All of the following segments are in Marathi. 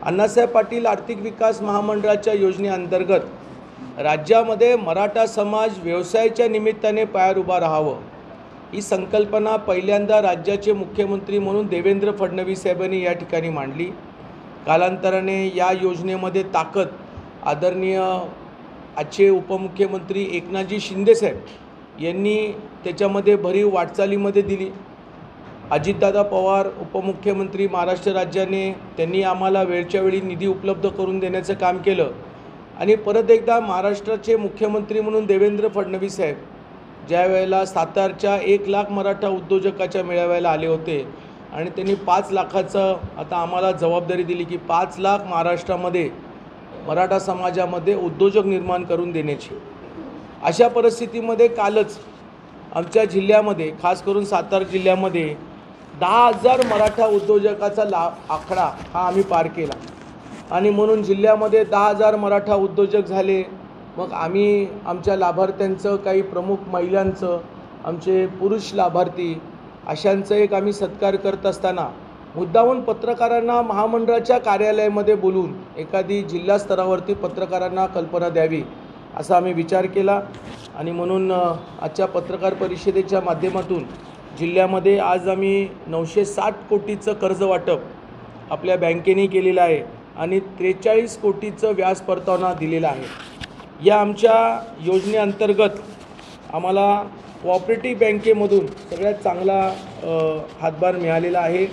अण्णासाहेब पाटील आर्थिक विकास महामंडळाच्या योजनेअंतर्गत राज्यामध्ये मराठा समाज व्यवसायाच्या निमित्ताने पायावर उभा राहावं ही संकल्पना पहिल्यांदा राज्याचे मुख्यमंत्री म्हणून देवेंद्र फडणवीस साहेबांनी या ठिकाणी मांडली। कालांतराने या योजनेमध्ये ताकद आदरणीय आजचे उपमुख्यमंत्री एकनाथजी शिंदे साहेब यांनी त्याच्यामध्ये भरीव वाटचालीमध्ये दिली। अजितदादा पवार उपमुख्यमंत्री महाराष्ट्र राज्याने त्यांनी आम्हाला वेळच्या वेळी निधी उपलब्ध करून देण्याचं काम केलं आणि परत एकदा महाराष्ट्राचे मुख्यमंत्री म्हणून देवेंद्र फडणवीस साहेब ज्या वेळेला सातारच्या 1 लाख मराठा उद्योजकाच्या मेळाव्याला आले होते आणि त्यांनी 5 लाखाचं आता आम्हाला जबाबदारी दिली की 5 लाख महाराष्ट्रामध्ये मराठा समाजामध्ये उद्योजक निर्माण करून देण्याची। अशा परिस्थितीमध्ये कालच आमच्या जिल्ह्यामध्ये खास करून सातारा जिल्ह्यामध्ये 10,000 मराठा उद्योजकाचा आकडा हा आम्ही पार केला आणि म्हणून जिल्ह्यामध्ये 10,000 मराठा उद्योजक झाले। मग आम्ही आमच्या लाभार्थ्यांचं काही प्रमुख महिलांचं आमचे पुरुष लाभार्थी अशांचं एक आम्ही सत्कार करत असताना मुद्दामून पत्रकारांना महामंडळाच्या कार्यालयामध्ये बोलून एखादी जिल्हा स्तरावरती पत्रकारांना कल्पना द्यावी असा आम्ही विचार केला आणि म्हणून आजच्या पत्रकार परिषदेच्या माध्यमातून जिल्ह्यामध्ये आज आम्ही 960 कोटीचं कर्ज वाटप आपल्या बँकेने केलेलं आहे आणि 43 कोटीचं व्याज परतावा दिलेला आहे। या आमच्या योजनेअंतर्गत आम्हाला कोऑपरेटिव्ह बँकेमधून सगळ्यात चांगला हातभार मिळालेला आहे।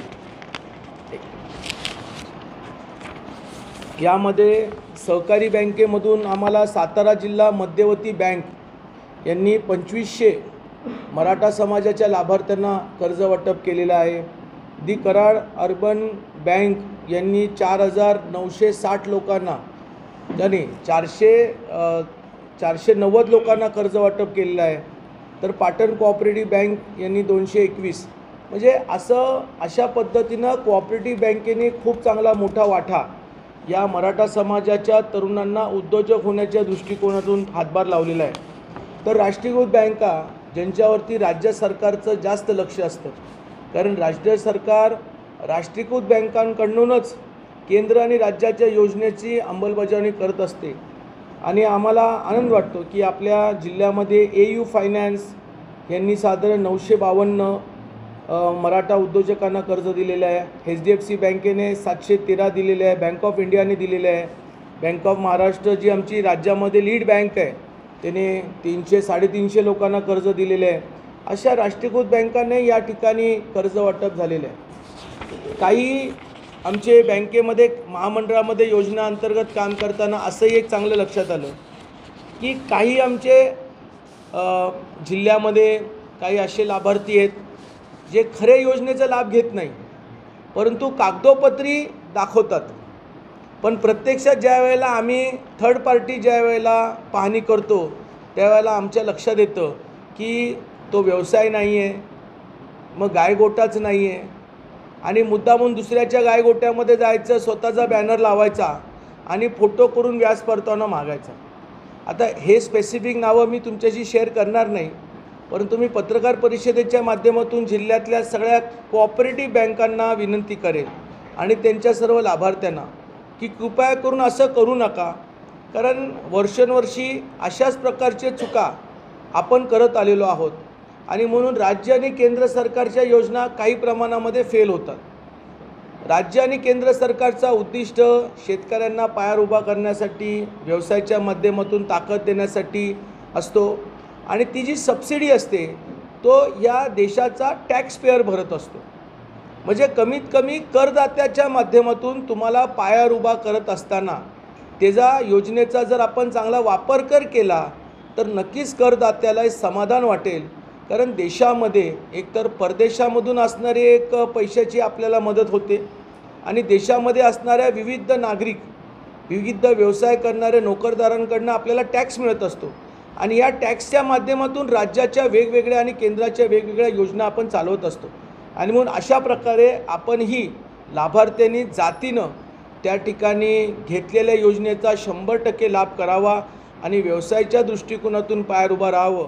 यामध्ये सहकारी बँकेमधून आम्हाला सातारा जिल्हा मध्यवर्ती बँक यांनी 2500 मराठा समाजाच्या लाभार्थ्यांना कर्ज वाटप केलेलं आहे। दी कराड अर्बन बँक यांनी 4,960 लोकांना त्यांनी 490 लोकांना कर्ज वाटप केलेलं आहे। तर पाटण कोऑपरेटिव्ह बँक यांनी 221 म्हणजे अशा पद्धतीनं कोऑपरेटिव्ह बँकेने खूप चांगला मोठा वाटा या मराठा समाजाच्या तरुणांना उद्योजक होण्याच्या दृष्टिकोनातून हातभार लावलेला आहे। तर राष्ट्रीयकृत बँका ज्यांच्यावरती राज्य सरकारचं जास्त लक्ष असतं कारण राज्य सरकार राष्ट्रीयकृत बँकांकडूनच केंद्र आणि राज्याच्या योजनेची अंमलबजावणी करत असते आणि आम्हाला आनंद वाटतो की आपल्या जिल्ह्यामध्ये AU फायनान्स यांनी साधारण 952 मराठा उद्योजकांना कर्ज दिलेलं आहे। HDFC बँकेने 713 दिलेले आहे। बँक ऑफ इंडियाने दिलेले आहे। बँक ऑफ महाराष्ट्र जी आमची राज्यामध्ये लीड बँक आहे त्याने 300-350 लोकांना कर्ज दिलेले आहे। अशा राष्ट्रीयकृत बँकांनी या ठिकाणी कर्ज वाटप झालेलं आहे। काही आमचे बँकेमध्ये महामंडळामध्ये योजना अंतर्गत काम करताना असंही एक चांगलं लक्षात आलं की काही आमचे जिल्ह्यामध्ये काही असे लाभार्थी आहेत जे खरे योजनेचा लाभ घेत नाही परंतु कागदोपत्री दाखवतात, पण प्रत्यक्षात ज्या वेळेला आम्ही थर्ड पार्टी ज्या वेळेला पाहणी करतो त्यावेळेला आमच्या लक्षात येतं की तो व्यवसाय नाही आहे, मग गायगोटाच नाही आहे आणि मुद्दामून दुसऱ्याच्या गायगोट्यामध्ये जायचं, स्वतःचा बॅनर लावायचा आणि फोटो करून व्याज परतावा मागायचा। आता हे स्पेसिफिक नावं मी तुमच्याशी शेअर करणार नाही, परंतु मी पत्रकार परिषदेच्या माध्यमातून जिल्ह्यातल्या सगळ्या कोऑपरेटिव्ह बँकांना विनंती करेन आणि त्यांच्या सर्व लाभार्थ्यांना की कृपया करून असं करू नका, कारण वर्षानुवर्षी अशाच प्रकारचे चुका आपण करत आलेलो आहोत आणि म्हणून राज्य आणि केंद्र सरकारच्या योजना काही प्रमाणामध्ये फेल होतात। राज्य आणि केंद्र सरकारचा उद्दिष्ट शेतकऱ्यांना पायावर उभा करण्यासाठी व्यवसायाच्या माध्यमातून ताकद देण्यासाठी असतो आणि ती जी सबसिडी असते तो या देशाचा टॅक्स पेअर भरत असतो। म्हणजे कमीत कमी करदात्याच्या माध्यमातून तुम्हाला पायावर उभा करत असताना त्याचा योजनेचा जर आपण चांगला वापर केला तर नक्कीच करदात्याला समाधान वाटेल, कारण देशामध्ये एकतर परदेशामधून असणारी एक पैशाची आपल्याला मदत होते आणि देशामध्ये असणाऱ्या विविध नागरिक विविध व्यवसाय करणाऱ्या नोकरदारांकडून आपल्याला टॅक्स मिळत असतो आणि या टॅक्सच्या माध्यमातून राज्याच्या वेगवेगळ्या आणि केंद्राच्या वेगवेगळ्या योजना आपण चालवत असतो आणि म्हणून अशा प्रकारे आपणही लाभार्थ्यांनी जातीनं त्या ठिकाणी घेतलेल्या योजनेचा 100% लाभ करावा आणि व्यवसायाच्या दृष्टिकोनातून पायावर उभा राहावं।